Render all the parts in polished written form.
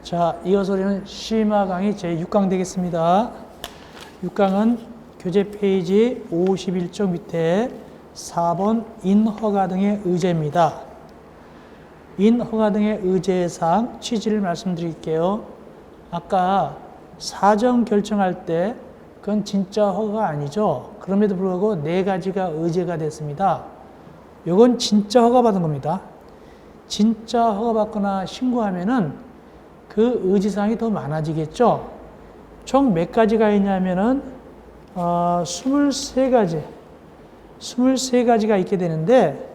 자, 이어서 우리는 심화 강의 제6강 되겠습니다. 6강은 교재 페이지 51쪽 밑에 4번 인허가 등의 의제입니다. 인허가 등의 의제상 취지를 말씀드릴게요. 아까 사정 결정할 때 그건 진짜 허가가 아니죠. 그럼에도 불구하고 4가지가 의제가 됐습니다. 이건 진짜 허가 받은 겁니다. 진짜 허가 받거나 신고하면은 그 의지사항이 더 많아지겠죠. 총 몇 가지가 있냐면은 23가지가 있게 되는데,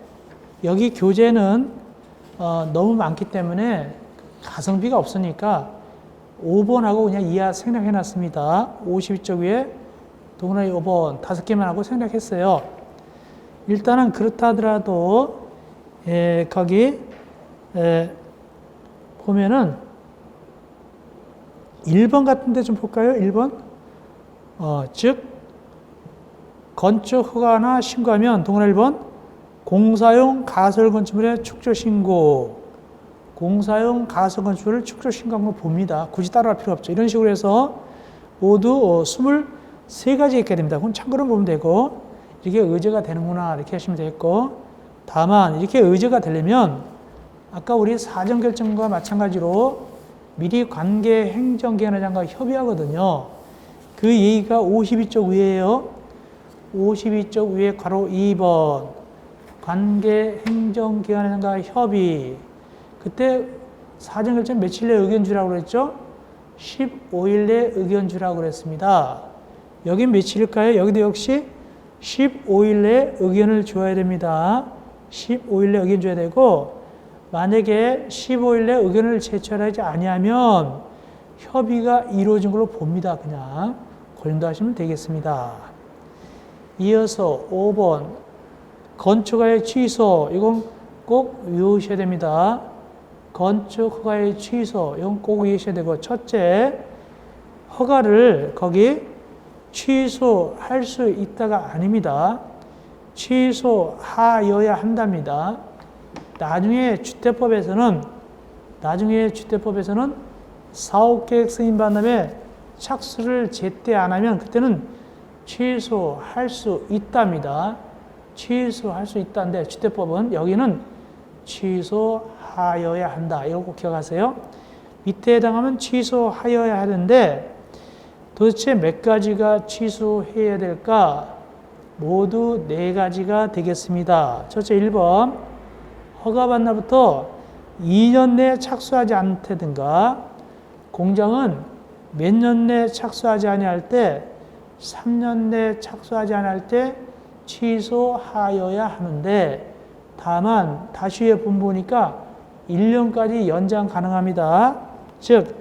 여기 교재는 너무 많기 때문에 가성비가 없으니까 5번하고 그냥 이하 생략해 놨습니다. 52쪽 위에 동그라미 5번 5개만 하고 생략했어요. 일단은 그렇다 하더라도 거기 보면은 1번 같은데 좀 볼까요? 1번. 즉 건축 허가나 신고하면 동그라미 1번 공사용 가설 건축물의 축조 신고. 공사용 가설 건축물을 축조 신고한 거 봅니다. 굳이 따라갈 필요 없죠. 이런 식으로 해서 모두 23가지 있게 됩니다. 그건 참고로 보면 되고, 이렇게 의제가 되는구나 이렇게 하시면 되겠고, 다만 이렇게 의제가 되려면 아까 우리 사정결정과 마찬가지로 미리 관계 행정기관장과 협의하거든요. 그 얘기가 52쪽 위에요. 52쪽 위에 괄호 2번 관계 행정기관장과 협의. 그때 사정결정 며칠 내에 의견 주라고 그랬죠? 15일 내에 의견 주라고 그랬습니다. 여긴 며칠일까요? 여기도 역시 15일 내에 의견을 줘야 됩니다. 15일 내에 의견 줘야 되고, 만약에 15일 내에 의견을 제출하지 아니하면 협의가 이루어진 걸로 봅니다. 그냥 고정하시면 되겠습니다. 이어서 5번 건축허가의 취소. 이건 꼭 외우셔야 됩니다. 건축허가의 취소. 이건 꼭 외우셔야 되고, 첫째, 허가를 거기 취소할 수 있다가 아닙니다. 취소하여야 한답니다. 나중에 주택법에서는 사업계획 승인받은 다음에 착수를 제때 안 하면 그때는 취소할 수 있답니다. 취소할 수 있다는데 주택법은 여기는 취소하여야 한다. 이거 꼭 기억하세요. 밑에 해당하면 취소하여야 하는데 도대체 몇 가지가 취소해야 될까? 모두 4가지가 되겠습니다. 첫째 1번 허가받은 날부터 2년 내에 착수하지 않다든가, 공장은 몇 년 내에 착수하지 아니할 때 3년 내에 착수하지 않을 때 취소하여야 하는데, 다만 다시 위에 보니까 1년까지 연장 가능합니다. 즉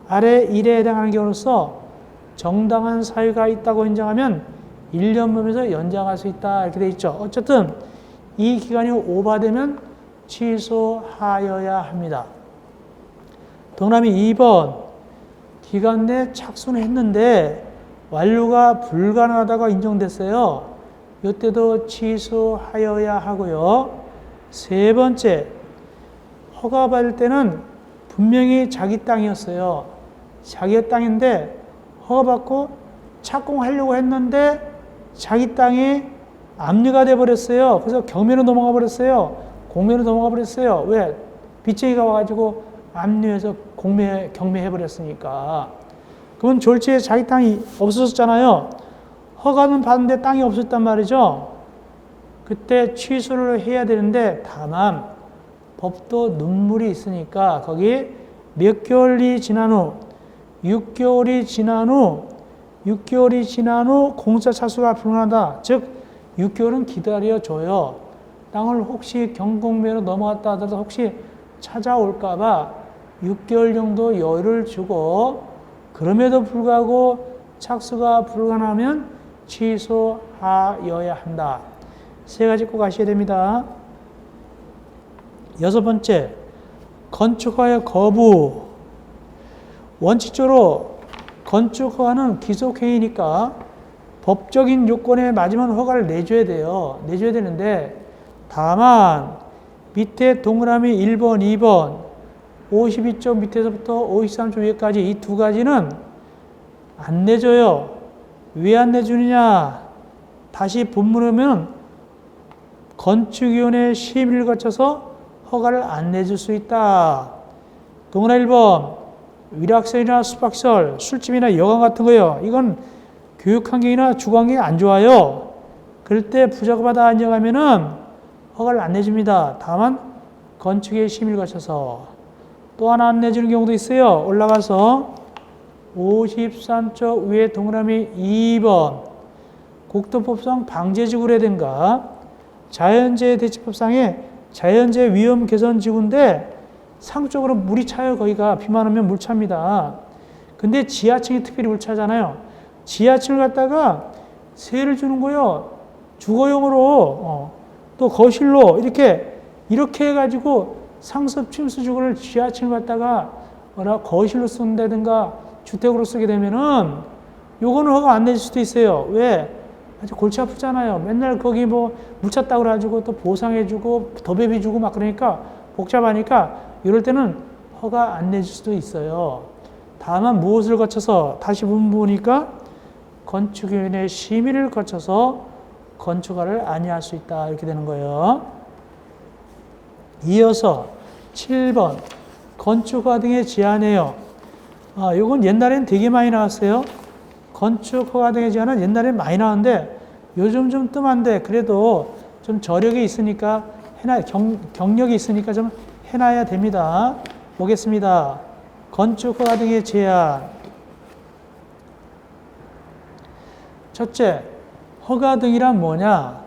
아래 1에 해당하는 경우로서 정당한 사유가 있다고 인정하면 1년 범위에서 연장할 수 있다 이렇게 돼 있죠. 어쨌든 이 기간이 오버되면 취소하여야 합니다. 동그라미 2번 기간 내 착수는 했는데 완료가 불가능하다고 인정됐어요. 이때도 취소하여야 하고요. 세 번째, 허가받을 때는 분명히 자기 땅이었어요. 자기 땅인데 허가받고 착공하려고 했는데 자기 땅이 압류가 돼버렸어요. 그래서 경매로 넘어가 버렸어요. 공매로 넘어가 버렸어요. 왜? 빚쟁이가 와가지고 압류해서 경매해버렸으니까. 그건 졸지에 자기 땅이 없어졌잖아요. 허가는 받는데 땅이 없었단 말이죠. 그때 취소를 해야 되는데, 다만 법도 눈물이 있으니까 거기 몇 개월이 지난 후 6개월이 지난 후 공사 착수가 불가능하다. 즉 6개월은 기다려줘요. 땅을 혹시 경공매로 넘어갔다 하더라도 혹시 찾아올까봐 6개월 정도 여유를 주고, 그럼에도 불구하고 착수가 불가능하면 취소하여야 한다. 3가지 꼭 아셔야 됩니다. 6번째, 건축허가의 거부. 원칙적으로 건축허가는 기속행위니까 법적인 요건에 맞으면 허가를 내줘야 돼요. 내줘야 되는데, 다만 밑에 동그라미 1번, 2번 52쪽 밑에서부터 53쪽 위에까지 이 두 가지는 안 내줘요. 왜 안 내주느냐? 다시 본문에 오면 건축위원회 심의를 거쳐서 허가를 안 내줄 수 있다. 동그라 1번 위락설이나 숙박설, 술집이나 여관 같은 거요. 이건 교육환경이나 주거환경이 안 좋아요. 그럴 때 부적하다 인정하면은 허가를 안 내줍니다. 다만 건축의 심의를 거쳐서 또 하나 안 내주는 경우도 있어요. 올라가서 53쪽 위에 동그라미 2번 국토법상 방제지구라든가 자연재해 대책법상에 자연재해 위험 개선 지구인데 상쪽으로 물이 차요. 거기가 비만 오면 물 찹니다. 근데 지하층이 특별히 물 차잖아요. 지하층을 갖다가 세를 주는 거요. 주거용으로 또 거실로 이렇게 해가지고 상습 침수 주거를 지하층을 갖다가 거실로 쓴다든가 주택으로 쓰게 되면은 요거는 허가 안 내줄 수도 있어요. 왜? 아주 골치 아프잖아요. 맨날 거기 뭐 물 찼다고 그래가지고 또 보상해주고 더배비 주고 막 그러니까 복잡하니까 이럴 때는 허가 안 내줄 수도 있어요. 다만 무엇을 거쳐서 다시 보니까 건축위원회 심의를 거쳐서 건축허가를 아니할 수 있다. 이렇게 되는 거예요. 이어서 7번 건축허가 등의 제한이에요. 이건 옛날엔 되게 많이 나왔어요. 건축허가 등의 제한은 옛날엔 많이 나왔는데 요즘 좀 뜸한데 그래도 좀 저력이 있으니까 경력이 있으니까 좀 해놔야 됩니다. 보겠습니다. 건축허가 등의 제한. 첫째, 허가 등이란 뭐냐?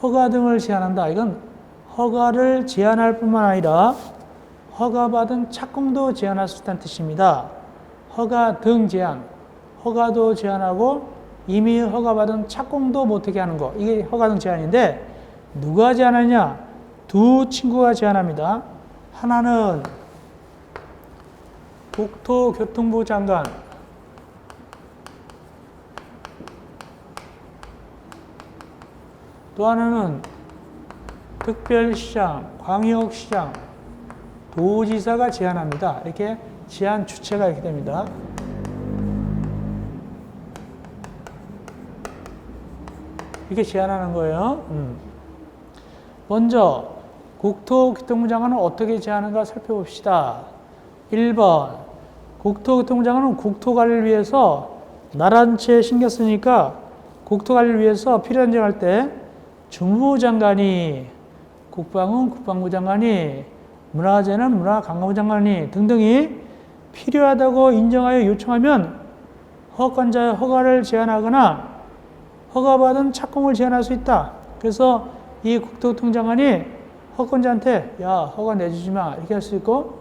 허가 등을 제한한다. 이건 허가를 제한할 뿐만 아니라 허가받은 착공도 제한할 수 있다는 뜻입니다. 허가 등 제한, 허가도 제한하고 이미 허가받은 착공도 못하게 하는 거. 이게 허가 등 제한인데 누가 제한하냐? 두 친구가 제한합니다. 하나는 국토교통부 장관, 또 하나는 특별시장, 광역시장, 도지사가 제한합니다. 이렇게 제한 주체가 이렇게 됩니다. 이렇게 제한하는 거예요. 먼저 국토교통부 장관은 어떻게 제한하는가 살펴봅시다. 1번 국토교통부 장관은 국토관리를 위해서 나라전체에 신경 쓰니까 국토관리를 위해서 필요한 정할 때 주무부 장관이, 국방은 국방부 장관이, 문화재는 문화관광부 장관이 등등이 필요하다고 인정하여 요청하면 허가권자의 허가를 제한하거나 허가받은 착공을 제한할 수 있다. 그래서 이 국토교통부 장관이 허가권자한테 야 허가 내주지 마 이렇게 할 수 있고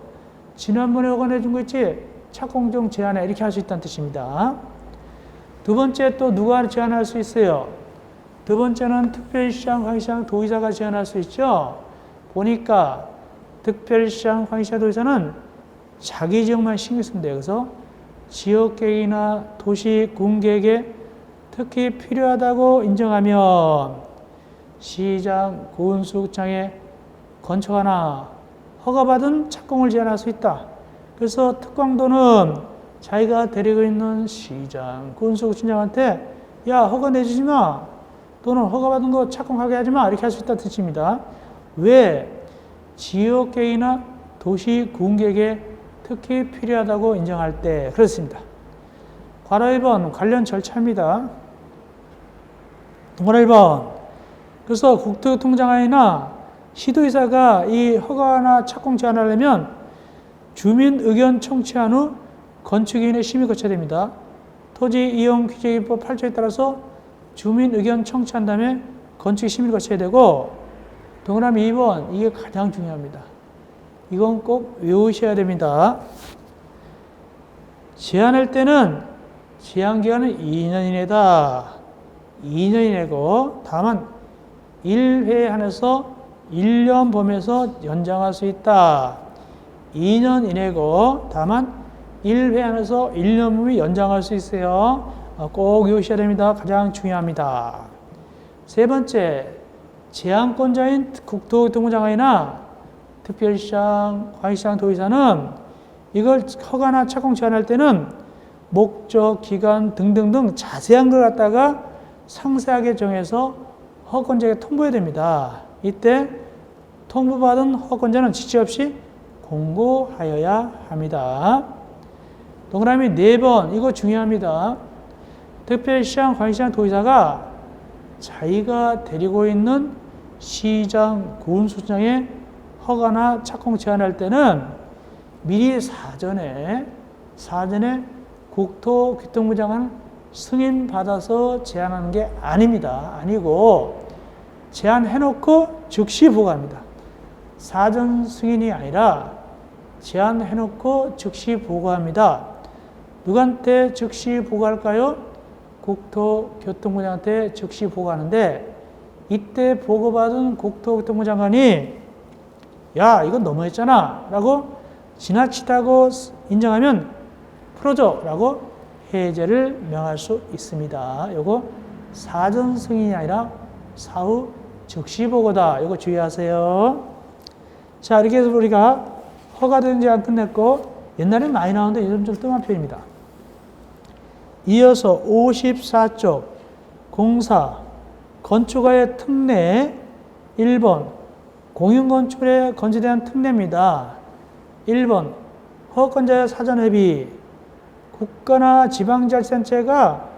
지난번에 허가 내준 거 있지? 착공 좀 제한해 이렇게 할 수 있다는 뜻입니다. 두 번째 또 누가 제한할 수 있어요? 두 번째는 특별시장, 광역시장, 도의사가 제한할 수 있죠. 보니까 특별시장, 광역시장, 도의사는 자기 지역만 신경 쓰면 돼요. 그래서 지역계획이나 도시, 군계획에 특히 필요하다고 인정하면 시장, 군수구청에 건축하나 허가받은 착공을 제한할 수 있다. 그래서 특광도는 자기가 데리고 있는 시장, 군수구청장한테 야 허가 내주지 마. 또는 허가받은 거 착공하게 하지 마. 이렇게 할 수 있다는 뜻입니다. 왜? 지역계획이나 도시, 군계획에 특히 필요하다고 인정할 때 그렇습니다. 괄호 1번 관련 절차입니다. 동그라 1번 그래서 국토교통장관이나 시도의사가 이 허가나 착공 제한을 하려면 주민 의견 청취한 후 건축위원회 심의 거쳐야 됩니다. 토지이용규제법 8조에 따라서 주민 의견 청취한 다음에 건축 심의를 거쳐야 되고 동그라미 2번 이게 가장 중요합니다. 이건 꼭 외우셔야 됩니다. 제한할 때는 제한기간은 2년 이내다. 2년 이내고 다만 1회 한해서 1년 범위에서 연장할 수 있다. 2년 이내고 다만 1회 안에서 1년 범위 연장할 수 있어요. 꼭 외우셔야 됩니다. 가장 중요합니다. 세 번째, 제한권자인 국토교통부 장관이나 특별시장, 광역시장, 도의사는 이걸 허가나 착공 제한할 때는 목적, 기간 등등등 자세한 걸 갖다가 상세하게 정해서 허가권자에게 통보해야 됩니다. 이때 통보받은 허가권자는 지체 없이 공고하여야 합니다. 동그라미 4번, 이거 중요합니다. 특별시장, 광역시장, 도의사가 자기가 데리고 있는 시장, 군수장의 허가나 착공 제한할 때는 미리 사전에 국토교통부 장관 승인 받아서 제한하는 게 아닙니다. 아니고 제한해놓고 즉시 보고합니다. 사전 승인이 아니라 제한해놓고 즉시 보고합니다. 누구한테 즉시 보고할까요? 국토교통부 장관한테 즉시 보고하는데 이때 보고받은 국토교통부 장관이 야 이건 너무했잖아 라고 지나치다고 인정하면 풀어줘 라고 해제를 명할 수 있습니다. 요거 사전 승인이 아니라 사후 즉시 보고다. 요거 주의하세요. 자, 이렇게 해서 우리가 허가된 제한 끝냈고 옛날에 많이 나오는데 요즘 좀 뜸한 표현입니다. 이어서 54쪽 공사 건축가의 특례 1번 공용건축물에 건설대한 특례입니다. 1번 허가권자의 사전협의 국가나 지방자치단체가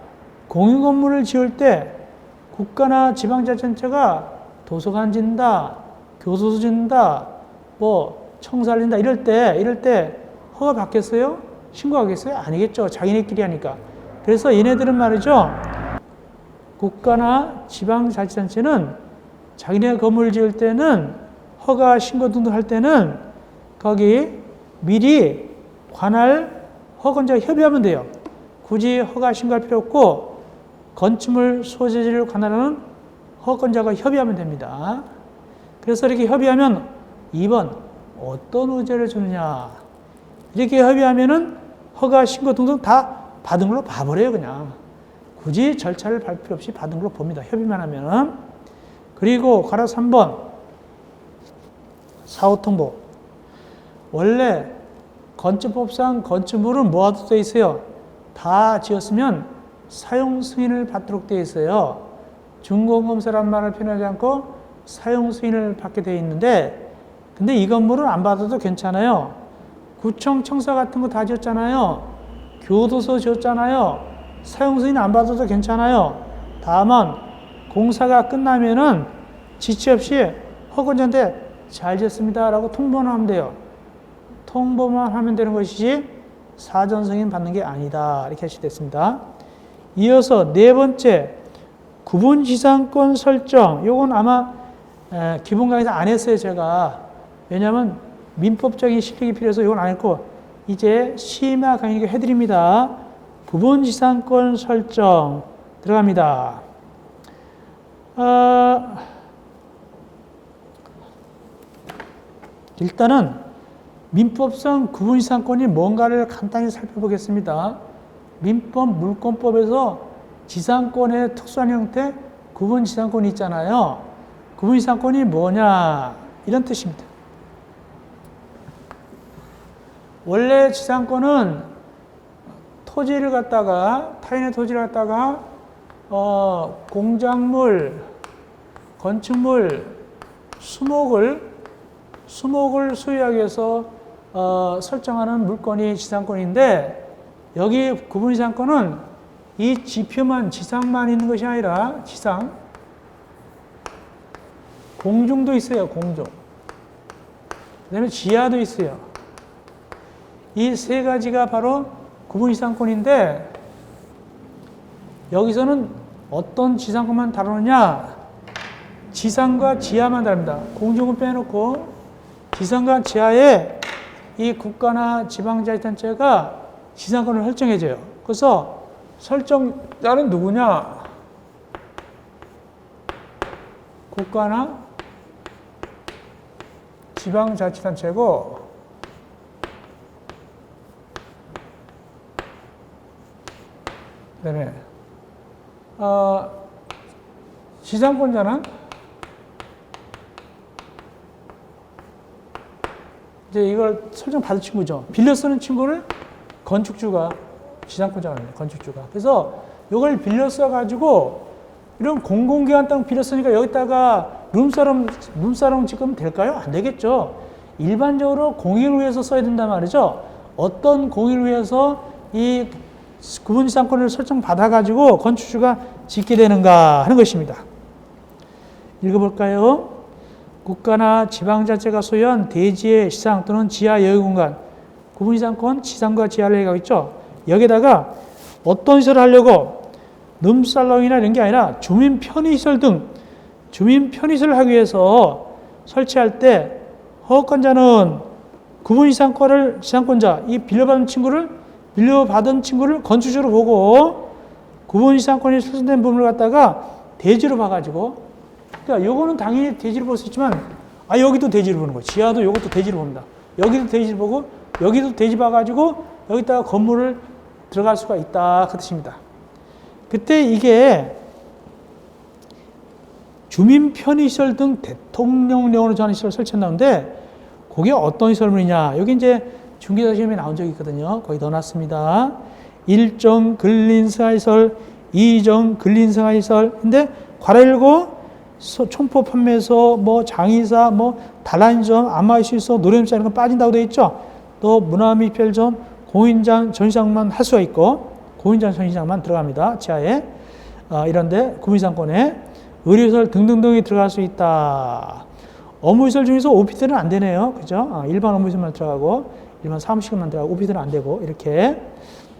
공용건물을 지을 때 국가나 지방자치단체가 도서관 짓는다, 교도소 짓는다, 뭐 청사를 짓는다 이럴 때 허가 받겠어요? 신고하겠어요? 아니겠죠. 자기네끼리 하니까. 그래서 얘네들은 말이죠. 국가나 지방자치단체는 자기네 건물을 지을 때는 허가 신고 등등 할 때는 거기 미리 관할 허가권자와 협의하면 돼요. 굳이 허가 신고할 필요 없고 건축물 소재지를 관할하는 허가권자가 협의하면 됩니다. 그래서 이렇게 협의하면 2번 어떤 의제를 주느냐 이렇게 협의하면은 허가 신고 등등 다 받은 걸로 봐버려요. 그냥 굳이 절차를 밟을 필요 없이 받은 걸로 봅니다. 협의만 하면은. 그리고 가로 3번 사후통보 원래 건축법상 건축물은 뭐하도 되어 있어요? 다 지었으면 사용 승인을 받도록 되어 있어요. 준공검사란 말을 표현하지 않고 사용 승인을 받게 되어 있는데 근데 이 건물은 안 받아도 괜찮아요. 구청, 청사 같은 거 다 지었잖아요. 교도소 지었잖아요. 사용 승인 안 받아도 괜찮아요. 다만 공사가 끝나면은 지체 없이 허가권자한테 잘 지었습니다 라고 통보만 하면 돼요. 통보만 하면 되는 것이지 사전 승인 받는 게 아니다. 이렇게 하시됐습니다. 이어서 4번째 구분지상권 설정. 요건 아마 기본 강의에서 안 했어요. 제가. 왜냐하면 민법적인 실력이 필요해서 이건 안 했고 이제 심야 강의니까 해드립니다. 구분지상권 설정 들어갑니다. 일단은 민법상 구분지상권이 뭔가를 간단히 살펴보겠습니다. 민법 물권법에서 지상권의 특수한 형태 구분지상권이 있잖아요. 구분지상권이 뭐냐 이런 뜻입니다. 원래 지상권은 토지를 갖다가 타인의 토지를 갖다가 공작물, 건축물, 수목을 소유하기 위해서 설정하는 물건이 지상권인데 여기 구분지상권은 이 지표만 지상만 있는 것이 아니라 지상 공중도 있어요. 공중. 그다음에 지하도 있어요. 이 세 가지가 바로 구분지상권인데 여기서는 어떤 지상권만 다루느냐? 지상과 지하만 다릅니다. 공중은 빼놓고 지상과 지하에 이 국가나 지방자치단체가 지상권을 설정해줘요. 그래서 설정자는 누구냐? 국가나 지방자치단체고 그다음에 지상권자는 이제 이걸 설정 받은 친구죠. 빌려 쓰는 친구를 건축주가 지상권자가 합니다. 건축주가. 그래서 이걸 빌려 써가지고 이런 공공기관 땅 빌려 쓰니까 여기다가 룸사롱 지금 될까요? 안 되겠죠. 일반적으로 공익을 위해서 써야 된단 말이죠. 어떤 공익을 위해서 이 구분지상권을 설정 받아가지고 건축주가 짓게 되는가 하는 것입니다. 읽어볼까요? 국가나 지방자치가 소유한 대지의 시상 또는 지하 여유공간, 구분지상권 지상과 지하를 얘기하고 있죠. 여기다가 어떤 시설을 하려고 룸살롱이나 이런 게 아니라 주민 편의시설 등 주민 편의시설을 하기 위해서 설치할 때 허가권자는 지상권자, 이 빌려받은 친구를 건축주로 보고 구분지상권이 수선된 부분을 갖다가 대지로 봐가지고, 그러니까 요거는 당연히 대지로 볼 수 있지만, 여기도 대지로 보는 거예요. 지하도 요것도 대지로 봅니다. 여기도 대지로 보고, 여기도 대지 봐가지고, 여기다가 건물을 들어갈 수가 있다. 그 뜻입니다. 그때 이게 주민 편의시설 등 대통령령으로 정한 시설을 설치한다는데, 그게 어떤 시설물이냐. 여기 이제 중개사 시험에 나온 적이 있거든요. 거기 넣어놨습니다. 1정 근린생활시설, 2정 근린생활시설. 근데 괄호 총포 판매소, 장의사, 단란점, 안마의실소, 노래음식 이런 거 빠진다고 되어 있죠. 또 문화미필점, 공인장, 전시장만 할 수가 있고, 공인장, 전시장만 들어갑니다. 지하에. 이런데 구분지상권에 의료시설 등등등이 들어갈 수 있다. 업무시설 중에서 오피스텔은 안 되네요. 그죠? 일반 업무시설만 들어가고, 일반 사무실만 들어가고, 오피스텔은 안 되고, 이렇게.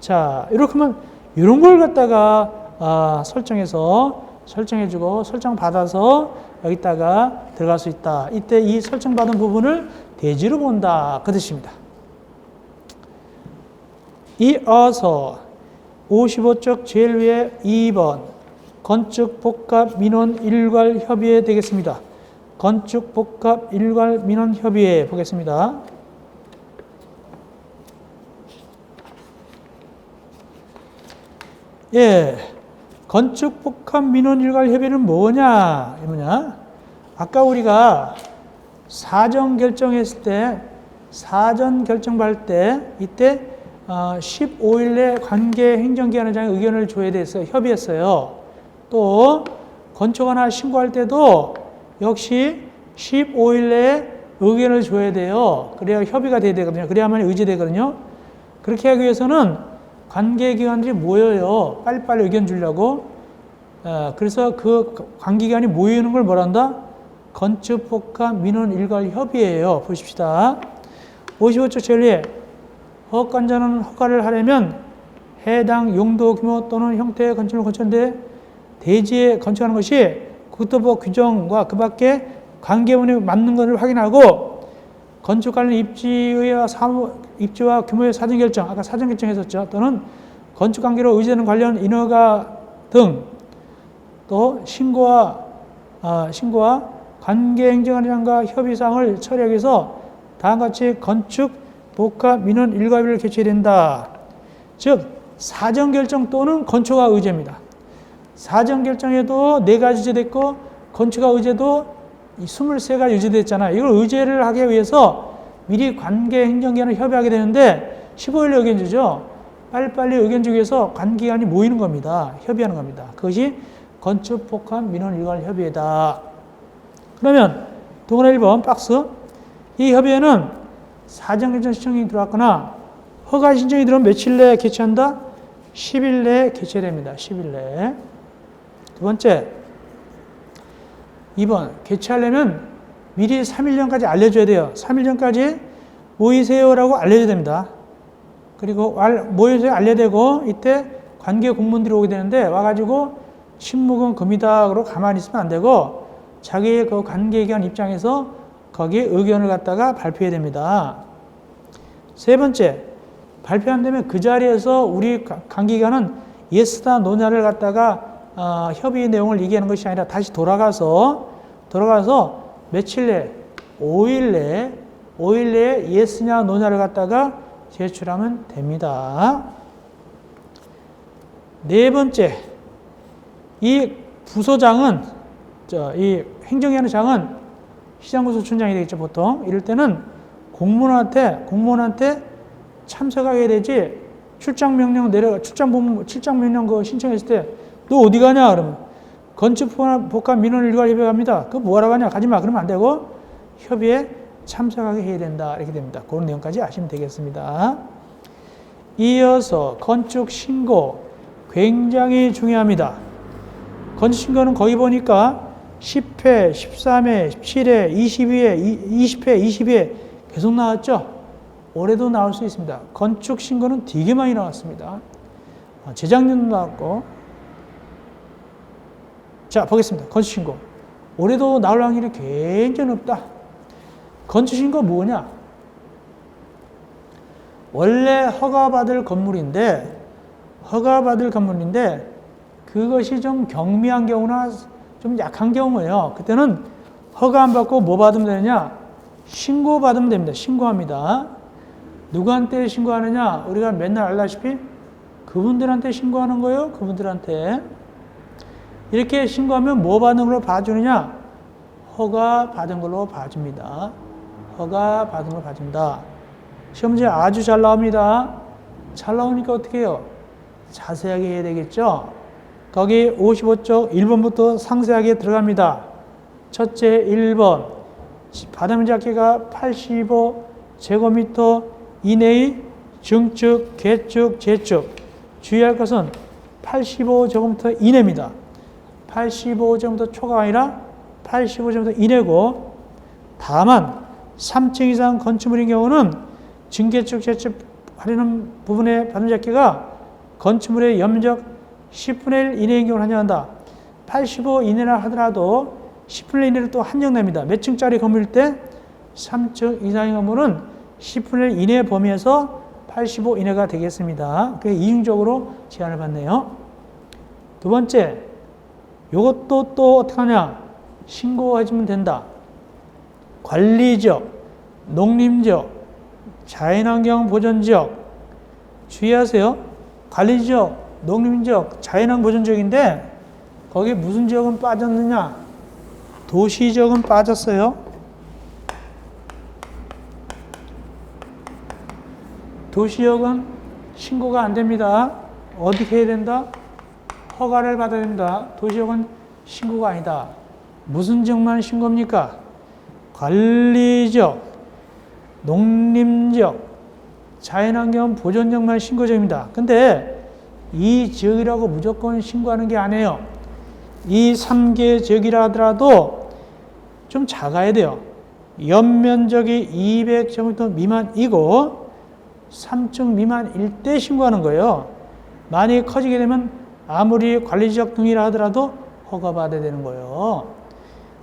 자, 이렇게 하면, 이런 걸 갖다가, 설정해주고, 설정받아서 여기다가 들어갈 수 있다. 이때 이 설정받은 부분을 대지로 본다. 그 뜻입니다. 이어서 55쪽 제일 위에 2번 건축복합민원 일괄 협의회 되겠습니다. 건축복합 일괄 민원 협의회 보겠습니다. 예, 건축복합 민원 일괄 협의회는 뭐냐? 아까 우리가 사전 결정했을 때, 사전 결정 받을 때, 이때 15일 내 관계 행정기관장의 의견을 줘야 돼서 협의했어요. 또 건축하나 신고할 때도 역시 15일 내에 의견을 줘야 돼요. 그래야 협의가 돼야 되거든요. 그래야만 의지되거든요. 그렇게 하기 위해서는 관계기관들이 모여요. 빨리빨리 의견 주려고. 그래서 그 관계기관이 모이는 걸 뭐란다? 건축복합 민원 일괄 협의회예요. 보십시다. 55조 제일 위에 허가권자는 허가를 하려면 해당 용도 규모 또는 형태의 건축을 건축하는데 대지에 건축하는 것이 국토부 규정과 그 밖에 관계문에 맞는 것을 확인하고 건축 관련 입지와 규모의 사전 결정, 아까 사전 결정했었죠. 또는 건축 관계로 의지되는 관련 인허가 등 또 신고와 관계 행정관장과 협의사항을 처리하기 위해서 다음과 같이 건축 복합 민원 일괄회를 개최해야 된다. 즉 사전 결정 또는 건축가 의제입니다. 사전 결정에도 4가지 의제됐고 건축가 의제도 23가지 의제됐잖아요. 이걸 의제를 하기 위해서 미리 관계 행정기관을 협의하게 되는데 15일에 의견 주죠. 빨리빨리 의견 주기 위해서 관계기관이 모이는 겁니다. 협의하는 겁니다. 그것이 건축복합 민원 일괄 협의회다. 그러면 동그라미 1번 박스. 이 협의회는 사전 결정 신청이 들어왔거나 허가 신청이 들어오면 며칠 내에 개최한다? 10일 내에 개최됩니다. 10일 내에. 두 번째, 2번 개최하려면 미리 3일 전까지 알려줘야 돼요. 3일 전까지 모이세요라고 알려줘야 됩니다. 그리고 모이세요 알려야 되고 이때 관계 공무원들이 오게 되는데 와가지고 침묵은 금이다 그러고 가만히 있으면 안 되고 자기의 그 관계기관 입장에서 거기에 의견을 갖다가 발표해야 됩니다. 세 번째, 발표 안 되면 그 자리에서 우리 관계기관은 예스다 노냐를 갖다가 협의 내용을 얘기하는 것이 아니라 다시 돌아가서 며칠 내, 5일 내에 예스냐 노냐를 갖다가 제출하면 됩니다. 네 번째, 이 부소장은, 이 행정위원회 장은 시장구소촌장이 되겠죠, 보통. 이럴 때는 공무원한테 참석하게 되지, 출장 명령 그거 신청했을 때, 너 어디 가냐? 그러면, 건축복합 민원 일괄 협의회 갑니다. 그거 뭐하러 가냐? 가지 마. 그러면 안 되고, 협의에 참석하게 해야 된다. 이렇게 됩니다. 그런 내용까지 아시면 되겠습니다. 이어서 건축 신고 굉장히 중요합니다. 건축 신고는 거기 보니까 10회, 13회, 17회, 22회, 20회, 22회 계속 나왔죠? 올해도 나올 수 있습니다. 건축 신고는 되게 많이 나왔습니다. 재작년도 나왔고. 자, 보겠습니다. 건축 신고. 올해도 나올 확률이 굉장히 높다. 건축 신고 뭐냐? 원래 허가받을 건물인데 그것이 좀 경미한 경우나 좀 약한 경우예요. 그때는 허가 안 받고 뭐 받으면 되느냐? 신고 받으면 됩니다. 신고합니다. 누구한테 신고하느냐? 우리가 맨날 알다시피 그분들한테 신고하는 거예요. 그분들한테. 이렇게 신고하면 뭐 받는 걸로 봐주느냐? 허가 받은 걸로 봐줍니다. 허가 받은 걸로 봐줍니다. 시험 문제 아주 잘 나옵니다. 잘 나오니까 어떻게 해요? 자세하게 해야 되겠죠? 거기 55쪽 1번부터 상세하게 들어갑니다. 첫째 1번 바닥면 잡기가 85제곱미터 이내의 중축, 개축, 재축. 주의할 것은 85제곱미터 이내입니다. 85제곱미터 초가 아니라 85제곱미터 이내고, 다만 3층 이상 건축물인 경우는 증개축, 재축 하려는 부분의 바닥면 잡기가 건축물의 연면적 10분의 1 이내인 경우를 한정한다. 85 이내라 하더라도 10분의 1 이내로 또 한정됩니다. 몇 층짜리 건물일 때 3층 이상의 건물은 10분의 1 이내 범위에서 85 이내가 되겠습니다. 그게 이중적으로 제한을 받네요. 두 번째, 이것도 또 어떻게 하냐? 신고해주면 된다. 관리지역, 농림지역, 자연환경 보전지역. 주의하세요. 관리지역, 농림지역, 자연환경 보전지역인데 거기 무슨 지역은 빠졌느냐? 도시지역은 빠졌어요. 도시지역은 신고가 안 됩니다. 어떻게 해야 된다? 허가를 받아야 됩니다. 도시지역은 신고가 아니다. 무슨 지역만 신고입니까? 관리지역, 농림지역, 자연환경 보전지역만 신고지역입니다. 근데 이 지역이라고 무조건 신고하는 게 아니에요. 이 3개 지역이라 하더라도 좀 작아야 돼요. 연면적이 200제곱미터 미만이고 3층 미만일 때 신고하는 거예요. 만약에 커지게 되면 아무리 관리지역 등이라 하더라도 허가받아야 되는 거예요.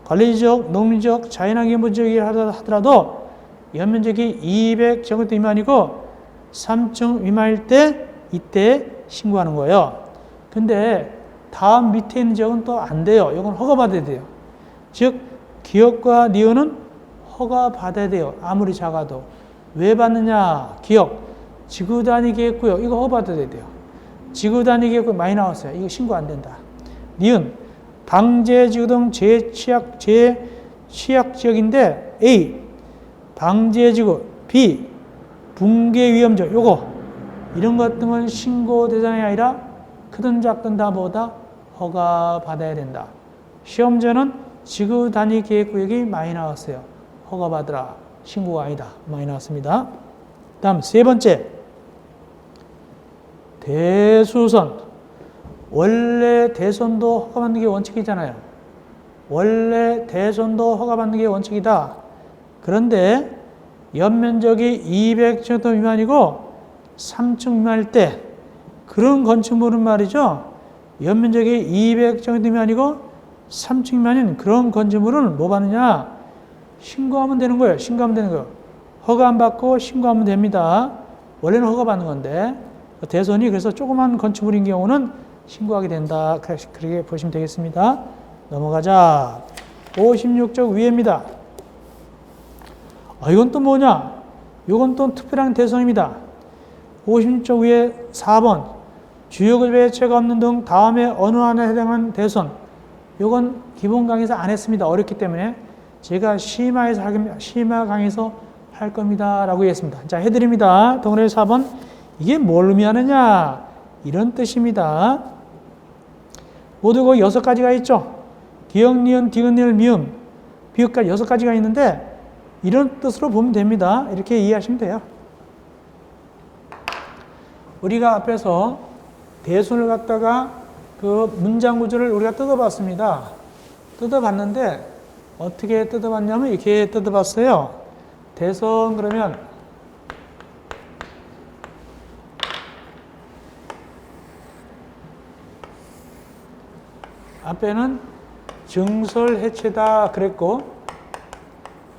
관리지역, 농림지역, 자연환경 보전지역이라 하더라도 연면적이 200제곱미터 미만이고 3층 미만일 때 이때 신고하는 거예요. 근데 다음 밑에 있는 지역은 또 안 돼요. 이건 허가받아야 돼요. 즉 기업과 니은은 허가받아야 돼요. 아무리 작아도. 왜 받느냐? 기업 지구단위 계획구역 이거 허가받아야 돼요. 지구단위 계획구역 많이 나왔어요. 이거 신고 안 된다. 니은 방제지구 등 제취약지역인데 A 방제지구, B 붕괴위험지역 요거 이런 것 등은 신고 대상이 아니라 크든 작든 다 뭐다? 허가받아야 된다. 시험제는 지구 단위 계획구역이 많이 나왔어요. 허가받으라. 신고가 아니다. 많이 나왔습니다. 다음 세 번째. 대수선. 원래 대선도 허가받는 게 원칙이잖아요. 원래 대선도 허가받는 게 원칙이다. 그런데 연면적이 200제곱미터 미만이고 3층 미만일 때 그런 건축물은 말이죠. 연면적이 200제곱미터 미만이고 3층 미만인 그런 건축물은 뭐 받느냐? 신고하면 되는 거예요. 신고하면 되는 거예요. 허가 안 받고 신고하면 됩니다. 원래는 허가 받는 건데 대선이 그래서 조그만 건축물인 경우는 신고하게 된다. 그렇게 보시면 되겠습니다. 넘어가자. 56쪽 위에입니다. 이건 또 뭐냐? 이건 또 특별한 대선입니다. 56쪽 위에 4번. 주요급여의 채가 없는 등 다음에 어느 하나에 해당하는 대선. 이건 기본 강의에서 안 했습니다. 어렵기 때문에 제가 심화 강의에서 할 겁니다. 라고 했습니다. 자, 해드립니다. 동그라미 4번. 이게 뭘 의미하느냐? 이런 뜻입니다. 모두 그 6가지가 있죠. 기역, 니은, 디귿, 리을, 미음, 비읍까지 6가지가 있는데 이런 뜻으로 보면 됩니다. 이렇게 이해하시면 돼요. 우리가 앞에서 대순을 갖다가 그 문장 구조를 우리가 뜯어봤습니다. 뜯어봤는데 어떻게 뜯어봤냐면 이렇게 뜯어봤어요. 대선 그러면 앞에는 증설 해체다 그랬고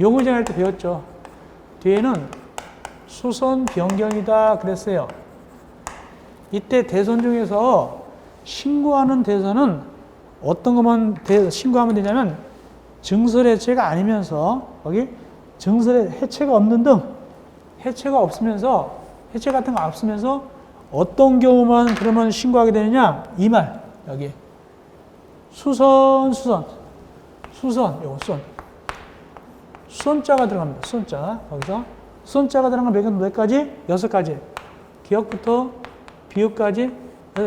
용의정 할 때 배웠죠. 뒤에는 수선 변경이다 그랬어요. 이때 대선 중에서 신고하는 대선은 어떤 것만 신고하면 되냐면 증설 해체가 아니면서 거기 증설 해체가 없는 등 해체가 없으면서 해체 같은 거 없으면서 어떤 경우만 그러면 신고하게 되느냐 이 말 여기 수선 수선자가 들어갑니다. 수선자 거기서 수선자가 들어간 몇 가지? 6가지. 기역부터 비읍까지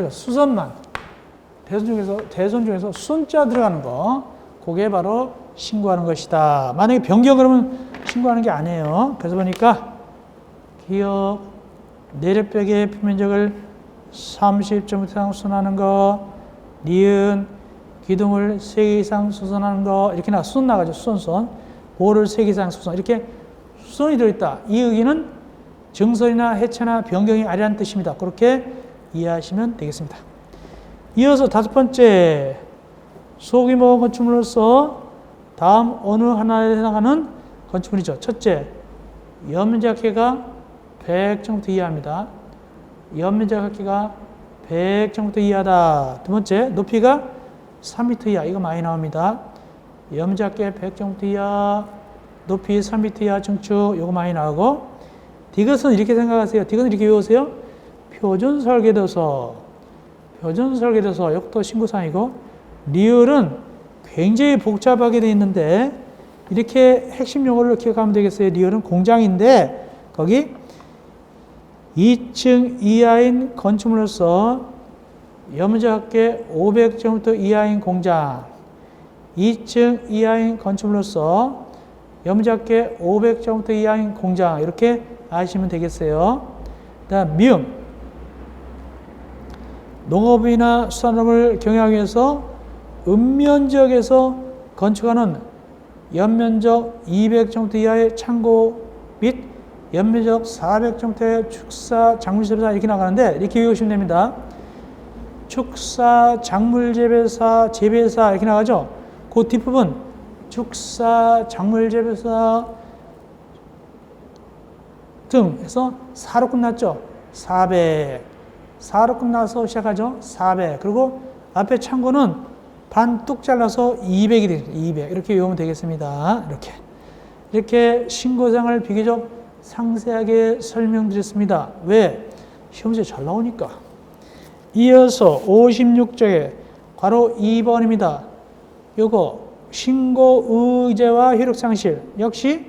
수선만 대선 중에서 수선자 들어가는 거 그게 바로 신고하는 것이다. 만약에 변경 그러면 신고하는 게 아니에요. 그래서 보니까 기역 내려백의 표면적을 30점 이상 수선하는 거, 니은 기둥을 3개 이상 수선하는 거 이렇게 수선 나가죠. 수선 볼을 3개 이상 수선 이렇게 수선이 들어있다. 이 의기는 증설이나 해체나 변경이 아니라는 뜻입니다. 그렇게 이해하시면 되겠습니다. 이어서 5번째 소규모 건축물로서 다음 어느 하나에 해당하는 건축물이죠. 첫째, 연면적 합계가 100제곱미터 이하입니다. 연면적 합계가 100제곱미터 이하다. 두 번째, 높이가 3m 이하. 이거 많이 나옵니다. 연면적 합계 100제곱미터 이하, 높이 3m 이하 증축. 이거 많이 나오고 디귿은 이렇게 생각하세요. 디귿은 이렇게 외우세요. 표준 설계도서. 이것도 신고사항이고 리을은 굉장히 복잡하게 되어 있는데 이렇게 핵심 용어를 기억하면 되겠어요. 리을은 공장인데 거기 2층 이하인 건축물로서 연면적 합계 500제곱미터 이하인 공장 2층 이하인 건축물로서 연면적 합계 500제곱미터 이하인 공장 이렇게 아시면 되겠어요. 다음 미음 농업이나 수산업을 경영하기 위해서 읍면지역에서 건축하는 연면적 200제곱미터 이하의 창고 및 연면적 400제곱미터의 축사, 작물재배사 이렇게 나가는데 이렇게 외우시면 됩니다. 축사, 작물재배사, 재배사 이렇게 나가죠. 그 뒷부분 축사, 작물재배사 등 해서 4로 끝났죠. 4로 끝나서 시작하죠. 400. 그리고 앞에 창고는 반 뚝 잘라서 200이 되겠습니다. 200. 이렇게 외우면 되겠습니다. 이렇게 신고사항을 비교적 상세하게 설명드렸습니다. 왜? 시험지에 잘 나오니까. 이어서 56쪽에 괄호 2번입니다. 요거 신고 의제와 효력상실. 역시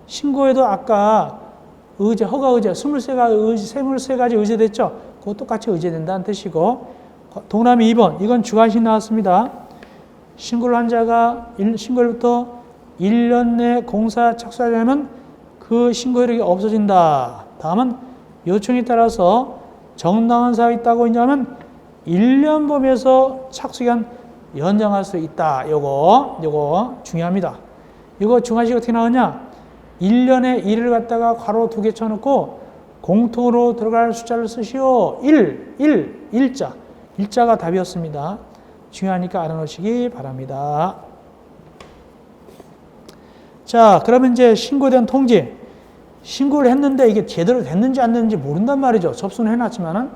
신고해도 아까 의제, 허가 의제, 23가지 의제 됐죠? 그거 똑같이 의제된다는 뜻이고, 동그라미 2번, 이건 주관식 나왔습니다. 신고를 한 자가 신고일부터 1년 내 공사 착수하려면 그 신고 효력이 없어진다. 다음은 요청에 따라서 정당한 사유가 있다고 있냐면 1년 범위에서 착수기간 연장할 수 있다. 요거 중요합니다. 이거 주관식 어떻게 나오냐? 1년에 1을 갖다가 괄호 2개 쳐놓고 공통으로 들어갈 숫자를 쓰시오. 1자. 1자가 답이었습니다. 중요하니까 알아놓으시기 바랍니다. 자, 그러면 이제 신고된 통지. 신고를 했는데 이게 제대로 됐는지 안 됐는지 모른단 말이죠. 접수는 해놨지만은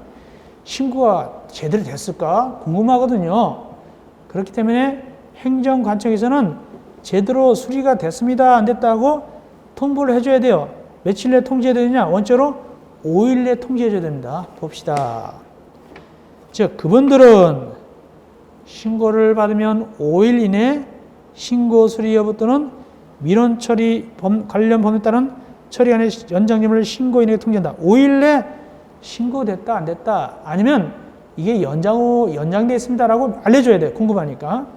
신고가 제대로 됐을까? 궁금하거든요. 그렇기 때문에 행정관청에서는 제대로 수리가 됐습니다. 안 됐다고 통보를 해줘야 돼요. 며칠 내에 통지해야 되느냐? 원칙으로 5일 내에 통지해줘야 됩니다. 봅시다. 즉, 그분들은 신고를 받으면 5일 이내 신고 수리 여부 또는 민원 처리 관련 법에 따른 처리안의 연장점을 신고인에게 통지한다. 5일 내 신고됐다 안 됐다 아니면 이게 연장돼 있습니다라고 알려줘야 돼. 궁금하니까.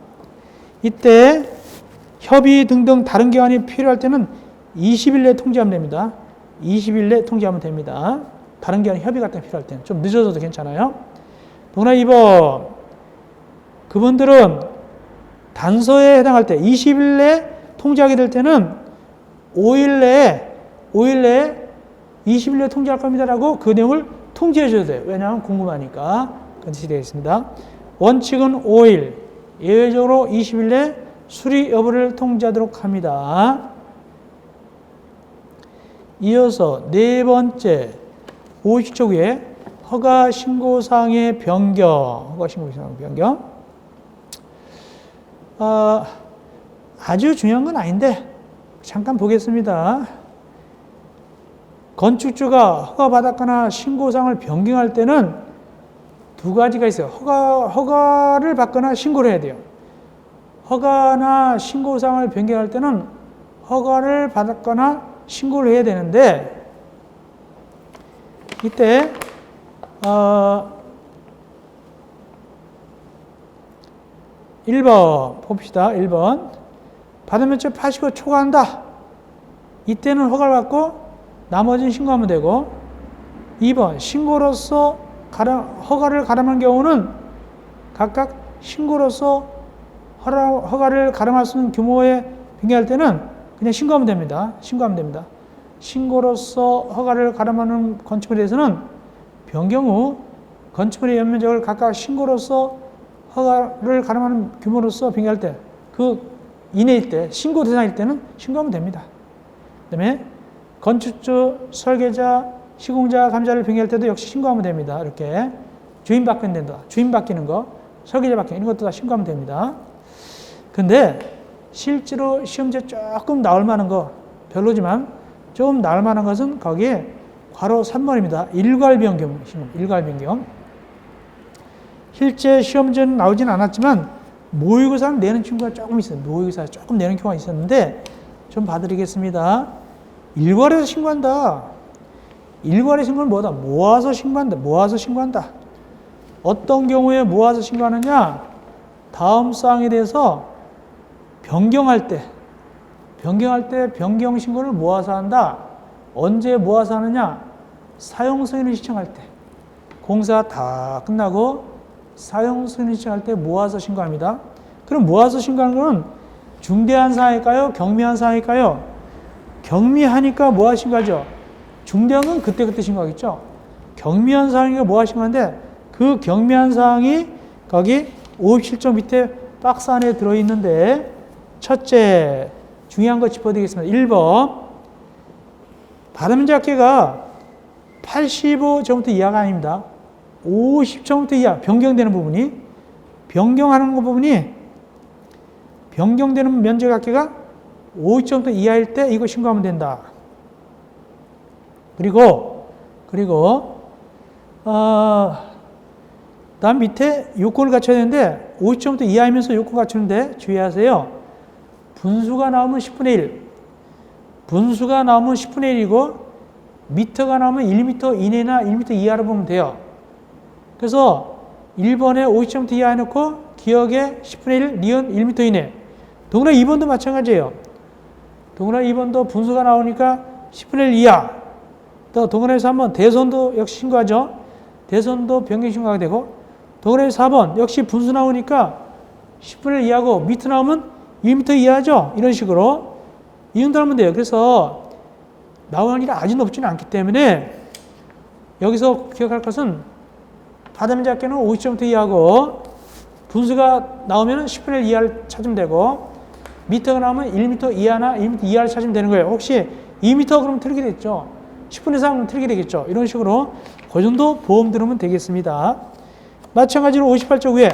이때 협의 등등 다른 기관이 필요할 때는 20일 내에 통지하면 됩니다. 20일 내에 통지하면 됩니다. 다른 기관 협의 같은 게 필요할 때는 좀 늦어져도 괜찮아요. 동그라 2번 그분들은 단서에 해당할 때 20일 내에 통지하게 될 때는 5일 내에 20일 내에 통지할 겁니다라고 그 내용을 통지해 줘야 돼요. 왜냐하면 궁금하니까. 그것이 되겠습니다. 원칙은 5일, 예외적으로 20일 내에 수리 여부를 통지하도록 합니다. 이어서 네 번째 50조 위에 허가 신고사항의 변경. 허가 신고사항 변경. 아주 중요한 건 아닌데 잠깐 보겠습니다. 건축주가 허가받았거나 신고사항을 변경할 때는 두 가지가 있어요. 허가를 받거나 신고를 해야 돼요. 허가나 신고사항을 변경할 때는 허가를 받았거나 신고를 해야 되는데 이때 1번 봅시다. 1번 받은 면적 80호 초과한다. 이때는 허가를 받고 나머지는 신고하면 되고 2번 신고로서 허가를 가름한 경우는 각각 신고로서 허가를 가름할 수 있는 규모에 변경할 때는 그냥 신고하면 됩니다. 신고로서 허가를 가름하는 건축물에 대해서는 변경 후 건축물의 연면적을 각각 신고로서 허가를 가름하는 규모로서 변경할 때 그 이내일 때 신고 대상일 때는 신고하면 됩니다. 그 다음에 건축주, 설계자, 시공자, 감자를 변경할 때도 역시 신고하면 됩니다. 이렇게 주인 바뀌는 된다. 주인 바뀌는 거, 설계자 바뀌는 이런 것도 다 신고하면 됩니다. 근데 실제로 시험지에 조금 나올 만한 거 별로지만 좀 나올 만한 것은 거기에 괄호 3번입니다. 일괄 변경. 실제 시험지는 나오진 않았지만 모의고사는 내는 친구가 조금 있어요. 모의고사 조금 내는 경우가 있었는데 좀 봐드리겠습니다. 일괄에서 신고한다. 일괄의 신고는 뭐다? 모아서 신고한다. 어떤 경우에 모아서 신고하느냐? 다음 사항에 대해서 변경할 때 변경 신고를 모아서 한다. 언제 모아서 하느냐? 사용 승인을 신청할 때. 공사 다 끝나고 사용 승인을 신청할 때 모아서 신고합니다. 그럼 모아서 신고하는 것은 중대한 사항일까요? 경미한 사항일까요? 경미하니까 모아서 신고하죠. 중대한 건 그때 신고하겠죠. 경미한 사항이니까 모아서 신고하는데 그 경미한 사항이 거기 57조 밑에 박스 안에 들어있는데 첫째 중요한 거 짚어드리겠습니다. 1번 발음작계가 85점부터 이하가 아닙니다. 50점부터 이하 변경되는 부분이 변경되는 면적 합계가 50점부터 이하일 때 이거 신고하면 된다. 그리고 다음 밑에 요건을 갖춰야 되는데 50점부터 이하이면서 요건 갖추는데 주의하세요. 분수가 나오면 10분의 1. 분수가 나오면 10분의 1이고 미터가 나오면 1m 이내나 1m 이하로 보면 돼요. 그래서 1번에 50점부터 이하 해놓고 기억에 10분의 1, 니은 1m 이내. 동그라 2번도 마찬가지예요. 동그라 2번도 분수가 나오니까 10분의 1 이하. 또 동그라에서 한번 대선도 역시 신고하죠. 대선도 변경 신고가 되고 동그라에서 4번 역시 분수 나오니까 10분의 1 이하고 미터 나오면 1m 이하죠. 이런 식으로 이 정도 하면 돼요. 그래서 나올 확률이 아주 높지는 않기 때문에 여기서 기억할 것은 바닥면적계는 50점부터 이하고 분수가 나오면 10분의 1 이하를 찾으면 되고 미터가 나오면 1m 이하나 1m 이하를 찾으면 되는 거예요. 혹시 2m 그러면 틀리게 됐죠. 10분의 3은 틀리게 되겠죠. 이런 식으로 그 정도 보험 들으면 되겠습니다. 마찬가지로 58쪽 위에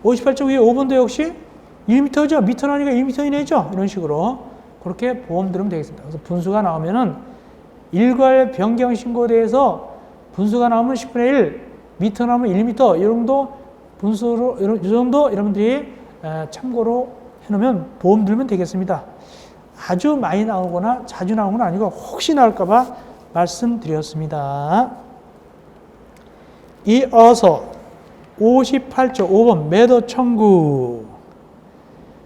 5번도 역시 1m죠. 미터 나오니까 1m 이내죠. 이런 식으로 그렇게 보험 들으면 되겠습니다. 그래서 분수가 나오면은 일괄 변경 신고대에서 분수가 나오면 10분의 1, 미터 나오면 1m 이 정도 분수로 이 정도 여러분들이 참고로 해놓으면 보험 들면 되겠습니다. 아주 많이 나오거나 자주 나오는 건 아니고 혹시 나올까봐 말씀드렸습니다. 이어서 58조 5번 매도 청구.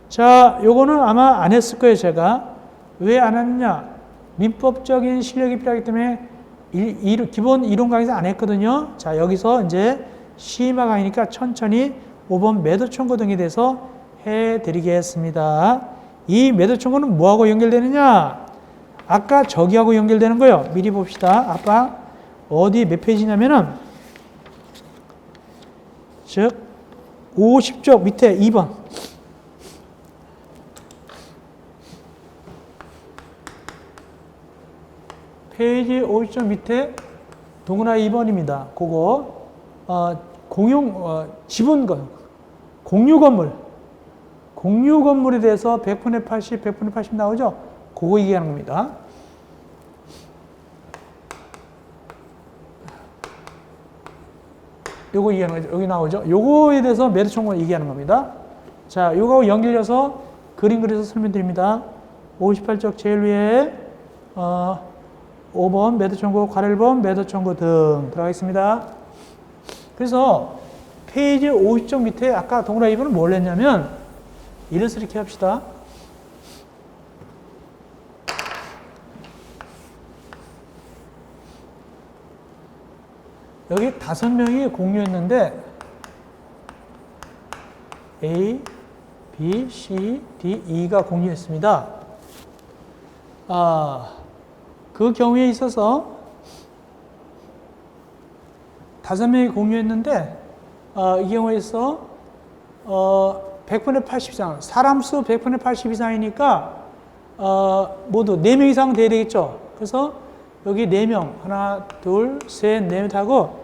자, 요거는 아마 안 했을 거예요, 제가. 왜 안 했느냐? 민법적인 실력이 필요하기 때문에 기본 이론 강의에서 안 했거든요. 자, 여기서 이제 심화 강의니까 천천히 5번 매도 청구 등에 대해서 해드리겠습니다. 이 매도 청구는 뭐하고 연결되느냐? 아까 저기하고 연결되는 거예요. 미리 봅시다. 아까 어디 몇 페이지냐면은 즉 50쪽 밑에 2번 페이지 50쪽 밑에 동그라 2번입니다. 그거 지분 공유 건물에 대해서 100분의 80, 100분의 80 나오죠? 그거 얘기하는 겁니다. 요거 얘기하는 거죠. 여기 나오죠? 요거에 대해서 매도 청구를 얘기하는 겁니다. 자, 요거하고 연결해서 그림 그려서 설명드립니다. 58쪽 제일 위에 5번 매도 청구, 괄호 1번 매도 청구 등 들어가 있습니다. 그래서 페이지 50쪽 밑에 아까 동그라 2번은 뭘 했냐면 이래서 이렇게 합시다. 여기 5명이 공유했는데 A, B, C, D, E가 공유했습니다. 그 경우에 있어서 5명이 공유했는데 이 경우에서 100분의 80 이상, 사람 수 100분의 80 이상이니까 모두 4명 이상 돼야 되겠죠. 그래서 여기 4명, 하나, 둘, 셋, 넷 하고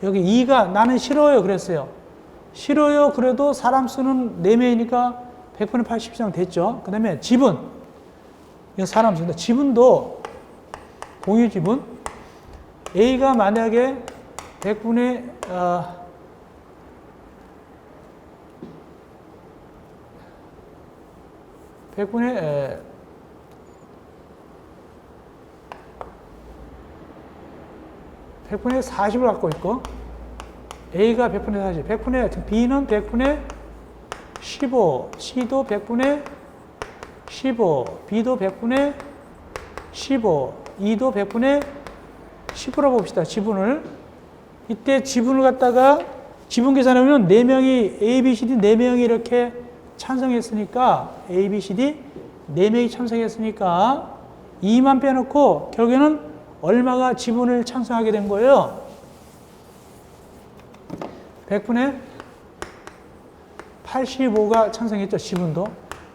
여기 2가 나는 싫어요 그랬어요. 싫어요 그래도 사람 수는 4명이니까 100분의 80 이상 됐죠. 그 다음에 지분, 이거 사람 수인데 지분도 공유 지분 A가 만약에 100분의 40을 갖고 있고 A가 100분의 40, B는 100분의 15, C도 100분의 15, B도 100분의 15, E도 100분의 10으로 봅시다. 지분을. 이때 지분을 갖다가 지분 계산하면 4명이 A, B, C, D 4명이 이렇게 찬성했으니까 A, B, C, D 4명이 찬성했으니까 2만 빼놓고 결국에는 얼마가 지분을 찬성하게 된 거예요? 100분의 85가 찬성했죠. 지분도.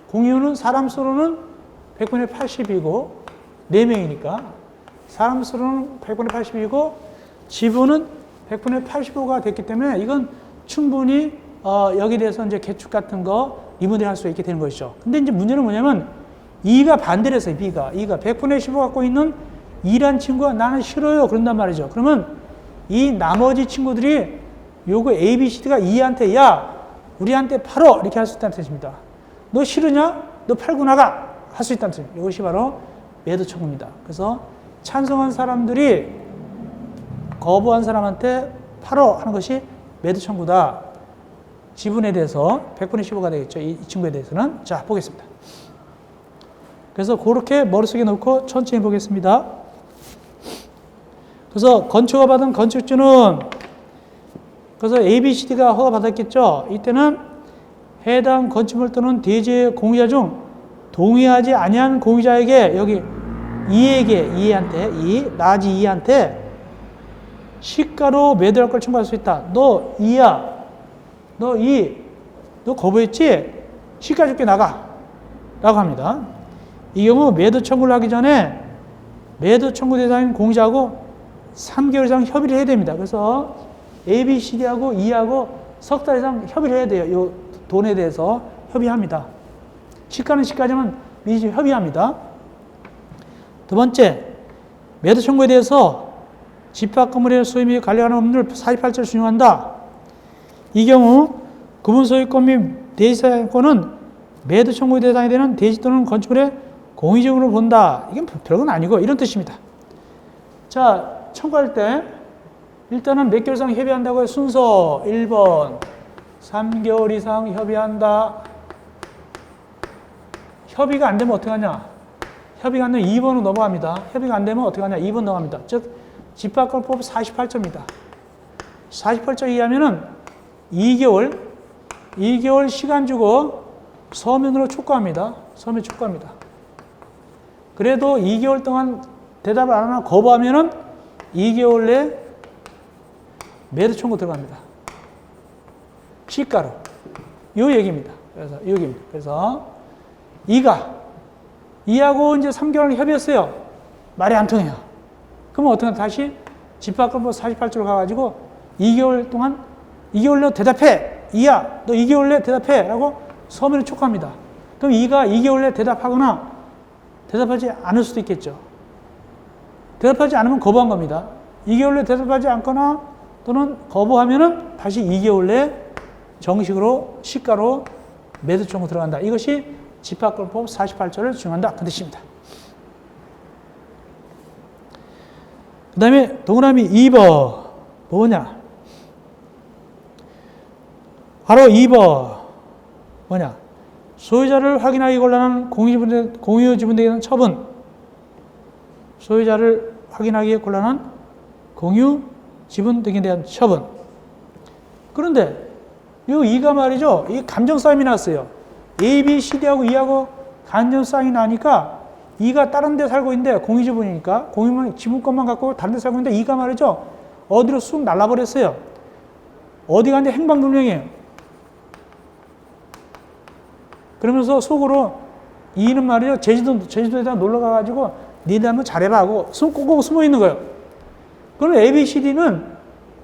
공유는 사람 수로는 100분의 80이고 4명이니까 사람 수로는 100분의 80이고 지분은 100분의 85가 됐기 때문에 이건 충분히 여기에 대해서 이제 개축 같은 거 리모델 할 수 있게 되는 것이죠. 근데 이제 문제는 뭐냐면 2가 반대를 했어요. B가 100분의 15 갖고 있는 2란 친구가 나는 싫어요 그런단 말이죠. 그러면 이 나머지 친구들이 요거 A, B, C, D가 2한테 야 우리한테 팔어 이렇게 할 수 있다는 뜻입니다. 너 싫으냐? 너 팔고 나가 할 수 있다는 뜻입니다. 이것이 바로 매도 청구입니다. 그래서 찬성한 사람들이 거부한 사람한테 팔어 하는 것이 매도 청구다. 지분에 대해서 100분의 15가 되겠죠. 이 친구에 대해서는. 자, 보겠습니다. 그래서 그렇게 머릿속에 넣고 천천히 보겠습니다. 그래서 건축허가 받은 건축주는 그래서 ABCD가 허가받았겠죠. 이때는 해당 건축물 또는 대지의 공유자 중 동의하지 아니한 공유자에게 여기 나지 2한테 시가로 매도할 걸 청구할 수 있다. 너 2야. 너 거부했지? 시가 줄게 나가. 라고 합니다. 이 경우 매도 청구를 하기 전에 매도 청구 대상인 공유자하고 3개월 이상 협의를 해야 됩니다. 그래서 A, B, C, D하고 E하고 석 달 이상 협의를 해야 돼요. 이 돈에 대해서 협의합니다. 시가는 시가지만 미리 협의합니다. 두 번째, 매도 청구에 대해서 집합 건물의 소유 및 관리하는 업무를 48조를 준용한다. 이 경우 구분 소유권 및 대지사용권은 매도 청구 대상이 되는 대지 또는 건축물의 공유지분으로 본다. 이건 별건 아니고 이런 뜻입니다. 자, 청구할 때 일단은 몇 개월 이상 협의한다고요? 순서 1번 3개월 이상 협의한다. 협의가 안 되면 어떻게 하냐? 협의가 안 되면 2번으로 넘어갑니다. 협의가 안 되면 어떻게 하냐? 2번 넘어갑니다. 즉 집합권법 48조입니다. 48조 이하면은 2개월 시간 주고 서면으로 촉구합니다. 서면 촉구합니다. 그래도 2개월 동안 대답을 안 하나 거부하면은 2개월 내에 매도 청구 들어갑니다. 시가로. 요 얘기입니다. 그래서 이 얘기입니다. 그래서 이하고 이제 3개월 협의했어요. 말이 안 통해요. 그러면 어떻게 다시 집합권법 48조로 가가지고 2개월 동안 2개월 내에 대답해. 이하, 너 2개월 내에 대답해. 라고 서면을 촉구합니다. 그럼 2개월 내에 대답하거나 대답하지 않을 수도 있겠죠. 대답하지 않으면 거부한 겁니다. 2개월 내에 대답하지 않거나 또는 거부하면은 다시 2개월 내에 정식으로 시가로 매도 청구 들어간다. 이것이 집합권법 48조를 준용한다. 그 뜻입니다. 그 다음에 동그라미 2번 뭐냐? 바로 2번 뭐냐? 소유자를 확인하기 곤란한 공유지분에 대한 처분. 소유자를 확인하기 곤란한 공유지분 등에 대한 처분. 그런데 이 2가 말이죠. 이 감정싸움이 났어요. A, B, CD하고 E하고 감정싸움이 나니까 2가 다른 데 살고 있는데 공유지분이니까 공유만 지분권만 갖고 다른 데 살고 있는데 2가 말이죠. 어디로 쑥 날라버렸어요. 어디 갔는데 행방불명이에요. 그러면서 속으로 2는 말이죠. 제주도에다 놀러 가가지고 니네 한번 잘해봐 하고 꼭 숨어 있는 거예요. 그럼 A, B, C, D는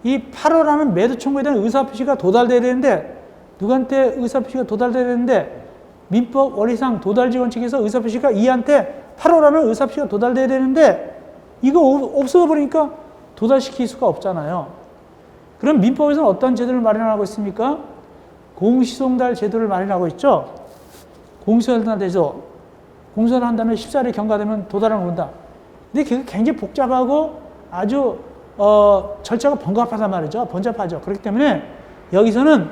이 8호라는 매도 청구에 대한 의사표시가 도달돼야 되는데 누구한테 의사표시가 도달돼야 되는데 민법 원리상 도달지 원칙에서 의사표시가 E한테 8호라는 의사표시가 도달돼야 되는데 이거 없어버리니까 도달시킬 수가 없잖아요. 그럼 민법에서는 어떤 제도를 마련하고 있습니까? 공시송달 제도를 마련하고 있죠. 공시송달 제도. 공시송달 한다면 14일이 경과되면 도달을 본다. 근데 그게 굉장히 복잡하고 아주 절차가 번잡하단 말이죠. 번잡하죠. 그렇기 때문에 여기서는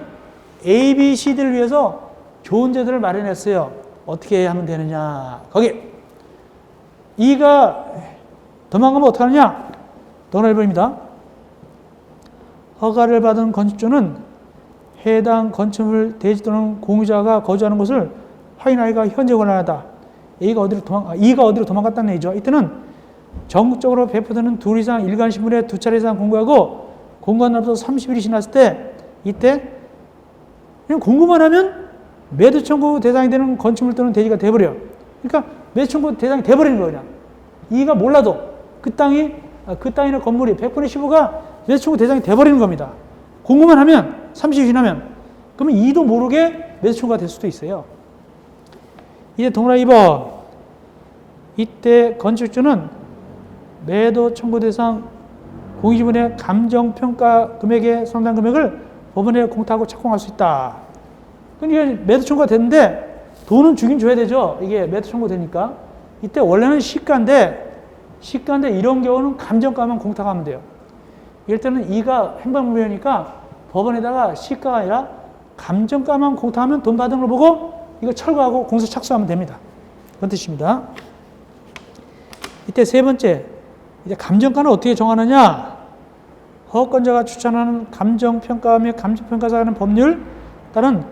A, B, C, D를 위해서 좋은 제도를 마련했어요. 어떻게 하면 되느냐. 거기 2가 도망가면 어떻게 하느냐. 동그라미 1번입니다. 허가를 받은 건축주는 해당 건축물 대지 또는 공유자가 거주하는 곳을 확인하기가 현재 곤란하다. A가 E가 어디로 도망갔다는 얘기죠. 이때는 전국적으로 배포되는 둘 이상 일간신문에 2차례 이상 공고하고 공고한 날부터 30일이 지났을 때 이때 그냥 공고만 하면 매도 청구 대상이 되는 건축물 또는 대지가 돼버려요. 그러니까 매도 청구 대상이 돼버리는 거예요. 그냥. 이가 몰라도 그 땅이나 건물이 100분의 15가 매도 청구 대상이 돼버리는 겁니다. 공고만 하면 30일 지나면 그러면 이도 모르게 매도 청구가 될 수도 있어요. 이제 동그라미 2번 이때 건축주는 매도 청구 대상 공유지분의 감정평가 금액의 상당 금액을 법원에 공탁하고 착공할 수 있다. 그러니까 매도 청구가 됐는데 돈은 주긴 줘야 되죠. 이게 매도 청구 되니까. 이때 원래는 시가인데 이런 경우는 감정가만 공탁하면 돼요. 이럴 때는 이가 행방불명이니까 법원에다가 시가가 아니라 감정가만 공탁하면 돈 받은 걸 보고 이거 철거하고 공사 착수하면 됩니다. 그런 뜻입니다. 이때 세 번째, 이제 감정가는 어떻게 정하느냐? 허가권자가 추천하는 감정평가 및 감정평가사가 하는 법률 따른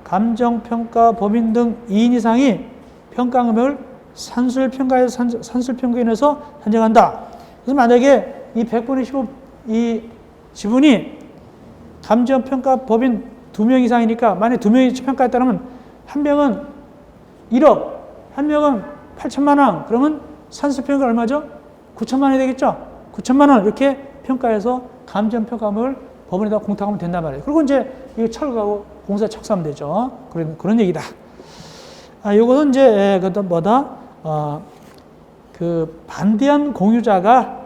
감정평가 법인 등 2인 이상이 평가 금액을 산술평가에서 산정한다. 그래서 만약에 이 100분의 15 이 지분이 감정평가 법인 2명 이상이니까 만약에 2명이 평가했다면 한 명은 1억, 한 명은 8천만 원, 그러면 산술평가 얼마죠? 9천만 원이 되겠죠? 9천만 원 이렇게 평가해서 감정평가금을 법원에다 공탁하면 된단 말이에요. 그리고 이제 이거 철거하고 공사 착수하면 되죠. 그런 얘기다. 요것은 이제 반대한 공유자가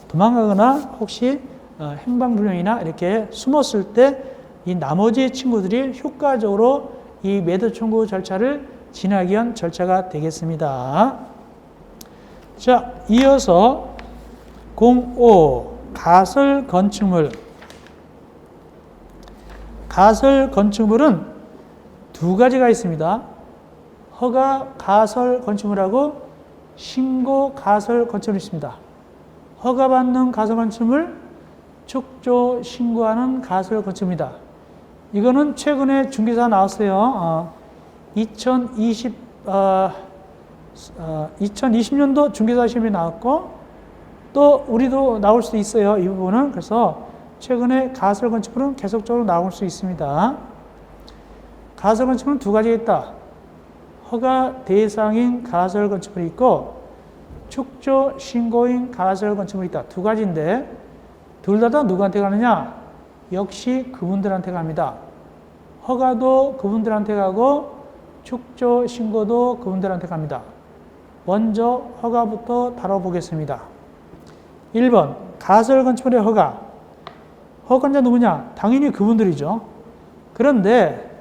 도망가거나 혹시 행방불명이나 이렇게 숨었을 때 이 나머지 친구들이 효과적으로 이 매도 청구 절차를 진학이 위한 절차가 되겠습니다. 자, 이어서 05 가설 건축물. 가설 건축물은 두 가지가 있습니다. 허가 가설 건축물하고 신고 가설 건축물이 있습니다. 허가받는 가설 건축물, 축조 신고하는 가설 건축물입니다. 이거는 최근에 중개사 나왔어요. 2020년도 중개사 시험이 나왔고 또 우리도 나올 수 있어요. 이 부분은. 그래서 최근에 가설 건축물은 계속적으로 나올 수 있습니다. 가설 건축물은 두 가지가 있다. 허가 대상인 가설 건축물이 있고 축조 신고인 가설 건축물이 있다. 두 가지인데 둘 다 누구한테 가느냐? 역시 그분들한테 갑니다. 허가도 그분들한테 가고 축조 신고도 그분들한테 갑니다. 먼저 허가부터 다뤄보겠습니다. 1번 가설 건축물의 허가. 허가자 누구냐? 당연히 그분들이죠. 그런데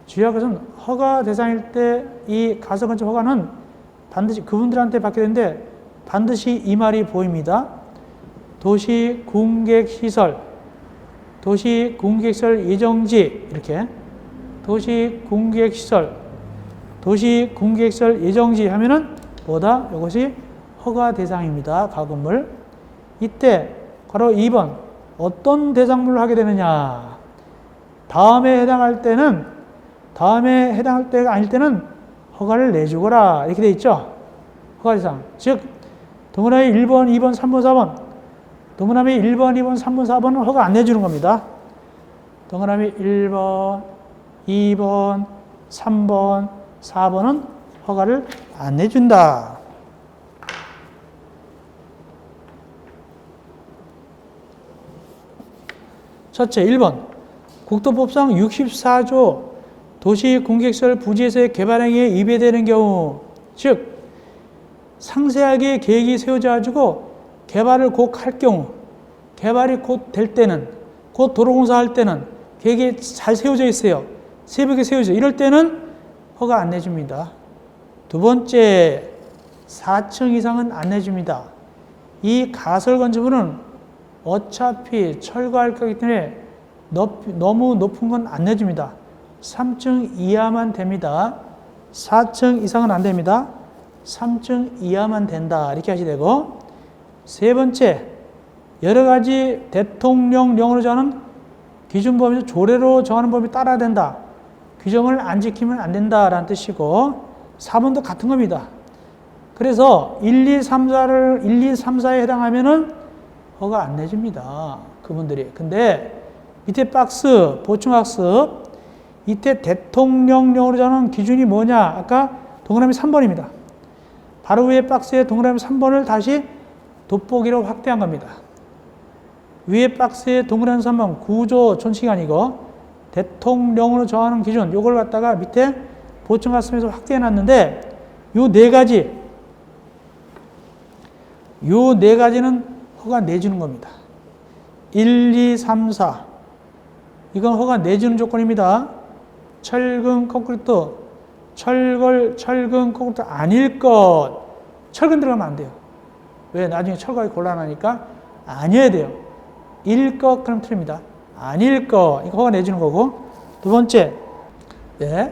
주의할 것은 허가 대상일 때 이 가설 건축 허가는 반드시 그분들한테 받게 되는데 반드시 이 말이 보입니다. 도시 군객시설, 도시 군객시설 예정지 이렇게 도시 군객시설, 도시 군객시설 예정지 하면은 뭐다? 이것이 허가 대상입니다. 가건물. 이때 바로 2번 어떤 대상물을 하게 되느냐? 다음에 해당할 때가 아닐 때는 허가를 내주거라 이렇게 돼 있죠. 허가 대상. 즉 동그라미 1번, 2번, 3번, 4번 동그라미 1번, 2번, 3번, 4번은 허가 안 내주는 겁니다. 동그라미 1번, 2번, 3번, 4번은 허가를 안 내준다. 첫째, 1번. 국토법상 64조 도시공객시설 부지에서의 개발행위에 위배되는 경우, 즉 상세하게 계획이 세워져 가지고 개발을 곧 할 경우, 개발이 곧 될 때는, 곧 도로공사 할 때는 계획이 잘 세워져 있어요. 새벽에 세워져. 이럴 때는 허가 안 내줍니다. 두 번째, 4층 이상은 안 내줍니다. 이 가설 건축물은 어차피 철거할 거기 때문에 너무 높은 건 안 내줍니다. 3층 이하만 됩니다. 4층 이상은 안 됩니다. 3층 이하만 된다. 이렇게 하시면 되고, 세 번째, 여러 가지 대통령령으로 정하는 기준 범위에서 조례로 정하는 법이 따라야 된다. 규정을 안 지키면 안 된다라는 뜻이고, 4번도 같은 겁니다. 그래서 1, 2, 3, 4에 해당하면은 허가 안 내줍니다. 그분들이. 근데 밑에 박스, 보충학습, 이때 대통령령으로 정하는 기준이 뭐냐? 아까 동그라미 3번입니다. 바로 위에 박스에 동그라미 3번을 다시 돋보기로 확대한 겁니다. 위에 박스에 동그라미 3번 구조 촌칙이 아니고 대통령으로 정하는 기준, 요걸 갖다가 밑에 보충학습에서 확대해 놨는데 요 네 가지는 허가 내주는 겁니다. 1, 2, 3, 4 이건 허가 내주는 조건입니다. 철근, 콘크리트, 철근, 콘크리트 아닐 것. 철근 들어가면 안 돼요. 왜? 나중에 철거하기 곤란하니까 아니어야 돼요. 일 것, 그럼 틀립니다. 아닐 것. 이거 허가 내주는 거고. 두 번째, 네.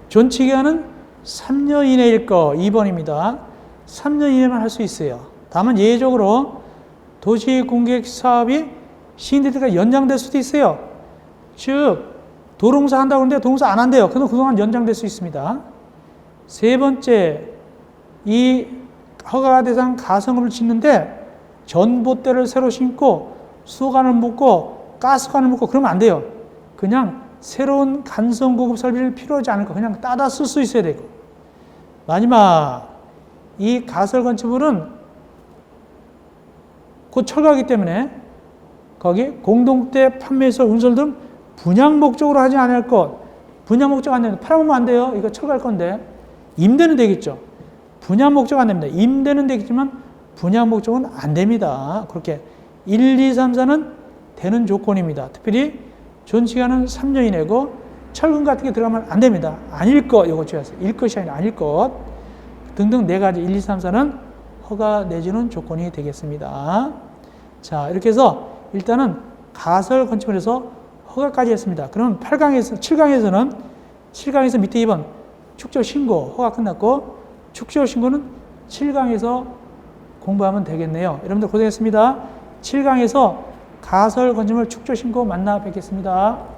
존치기간은 3년 이내일 거. 2번입니다. 3년 이내만 할 수 있어요. 다만 예외적으로 도시공객 사업이 시행될 때까지 연장될 수도 있어요. 즉 도로공사 한다고 하는데 도로공사 안 한대요. 그럼 그동안 연장될 수 있습니다. 세 번째, 이 허가 대상 가설건물을 짓는데 전봇대를 새로 심고 수관을 묻고 가스관을 묻고 그러면 안 돼요. 그냥 새로운 간선 고급 설비를 필요하지 않을 거 그냥 따다 쓸 수 있어야 되고. 마지막, 이 가설 건축물은 곧 철거하기 때문에 거기 공동대 판매시설 운설 등 분양 목적으로 하지 않을 것. 분양 목적 안 되면 팔아보면 안 돼요. 이거 철거할 건데. 임대는 되겠죠. 분양 목적 안 됩니다. 임대는 되겠지만 분양 목적은 안 됩니다. 그렇게 1, 2, 3, 4는 되는 조건입니다. 특별히 존치기간은 3년 이내고 철근 같은 게 들어가면 안 됩니다. 아닐 것, 요거 주의하세요. 일 것이 아니라 아닐 것. 등등 네 가지 1, 2, 3, 4는 허가 내주는 조건이 되겠습니다. 자, 이렇게 해서 일단은 가설 건축을 해서 허가까지 했습니다. 그러면 7강에서 밑에 2번 축조 신고 허가 끝났고 축조 신고는 7강에서 공부하면 되겠네요. 여러분들 고생했습니다. 7강에서 가설 건축물 축조 신고 만나 뵙겠습니다.